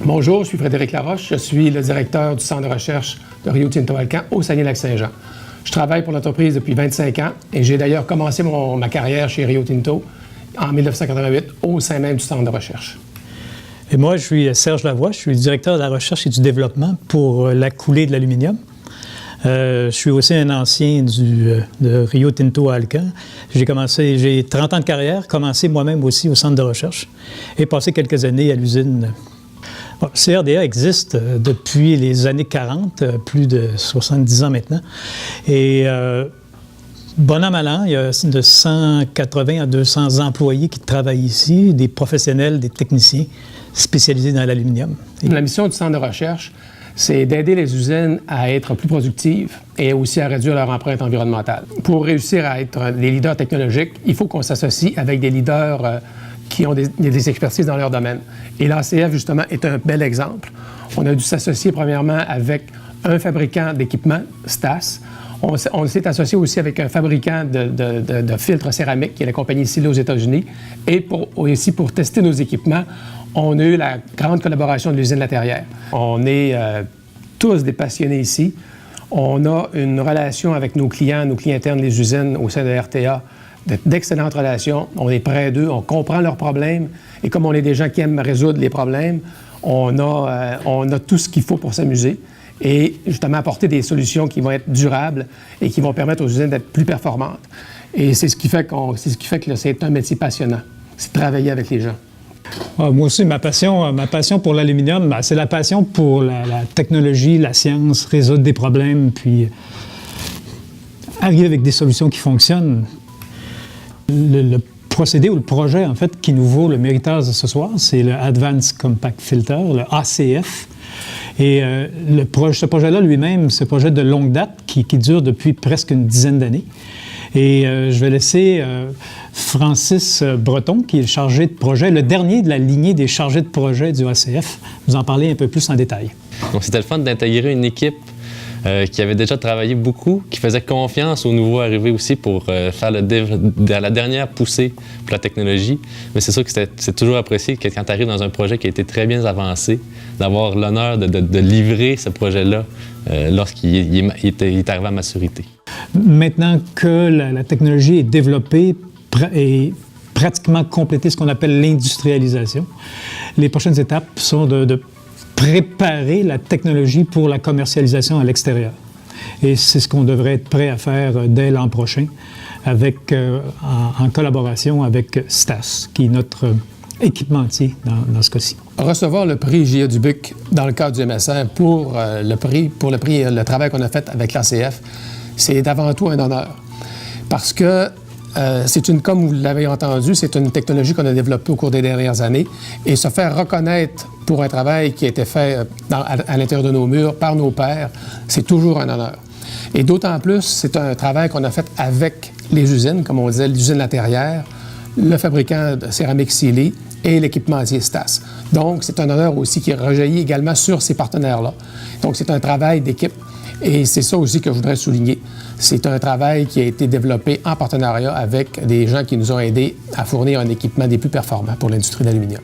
Bonjour, je suis Frédéric Laroche, je suis le directeur du centre de recherche de Rio Tinto Alcan au Saguenay-Lac-Saint-Jean. Je travaille pour l'entreprise depuis 25 ans et j'ai d'ailleurs commencé ma carrière chez Rio Tinto en 1988 au sein même du centre de recherche. Et moi, je suis Serge Lavoie, je suis directeur de la recherche et du développement pour la coulée de l'aluminium. Je suis aussi un ancien de Rio Tinto Alcan. J'ai 30 ans de carrière, commencé moi-même aussi au centre de recherche et passé quelques années à l'usine. Bon, CRDA existe depuis les années 40, plus de 70 ans maintenant. Et bon an, mal an, il y a de 180 à 200 employés qui travaillent ici, des professionnels, des techniciens spécialisés dans l'aluminium. La mission du centre de recherche, c'est d'aider les usines à être plus productives et aussi à réduire leur empreinte environnementale. Pour réussir à être des leaders technologiques, il faut qu'on s'associe avec des leaders qui ont des expertises dans leur domaine. Et l'ACF, justement, est un bel exemple. On a dû s'associer premièrement avec un fabricant d'équipements, Stas. On s'est associé aussi avec un fabricant de filtres céramiques, qui est la compagnie Silo aux États-Unis. Et aussi pour tester nos équipements, on a eu la grande collaboration de l'usine La Terrière. On est tous des passionnés ici. On a une relation avec nos clients internes, les usines au sein de RTA, d'excellentes relations. On est près d'eux, on comprend leurs problèmes. Et comme on est des gens qui aiment résoudre les problèmes, on a tout ce qu'il faut pour s'amuser et justement apporter des solutions qui vont être durables et qui vont permettre aux usines d'être plus performantes. Et c'est ce qui fait que c'est un métier passionnant, c'est de travailler avec les gens. Moi aussi, ma passion pour l'aluminium, c'est la passion pour la technologie, la science, résoudre des problèmes, puis arriver avec des solutions qui fonctionnent. Le procédé ou le projet, en fait, qui nous vaut le méritage de ce soir, c'est le Advanced Compact Filter, le ACF. Et ce projet-là lui-même, c'est un projet de longue date qui dure depuis presque une dizaine d'années. Et je vais laisser Francis Breton, qui est le chargé de projet, le dernier de la lignée des chargés de projet du ACF, nous en parler un peu plus en détail. Donc, c'était le fun d'intégrer une équipe qui avait déjà travaillé beaucoup, qui faisait confiance aux nouveaux arrivés aussi pour faire la dernière poussée pour la technologie. Mais c'est sûr que c'est toujours apprécié que quand tu arrives dans un projet qui a été très bien avancé, d'avoir l'honneur de livrer ce projet-là lorsqu'il est arrivé à maturité. Maintenant que la technologie est développée et pratiquement complétée, ce qu'on appelle l'industrialisation, les prochaines étapes sont de préparer la technologie pour la commercialisation à l'extérieur. Et c'est ce qu'on devrait être prêt à faire dès l'an prochain en collaboration avec Stas, qui est notre équipementier dans ce cas-ci. Recevoir le prix J.A. Dubuc dans le cadre du MSR pour le travail qu'on a fait avec l'ACF, c'est avant tout un honneur. Parce que comme vous l'avez entendu, c'est une technologie qu'on a développée au cours des dernières années. Et se faire reconnaître pour un travail qui a été fait à l'intérieur de nos murs par nos pairs, c'est toujours un honneur. Et d'autant plus, c'est un travail qu'on a fait avec les usines, comme on disait, l'usine La Terrière, le fabricant de céramique Silé et l'équipementier Stas. Donc, c'est un honneur aussi qui rejaillit également sur ces partenaires-là. Donc, c'est un travail d'équipe. Et c'est ça aussi que je voudrais souligner. C'est un travail qui a été développé en partenariat avec des gens qui nous ont aidés à fournir un équipement des plus performants pour l'industrie de l'aluminium.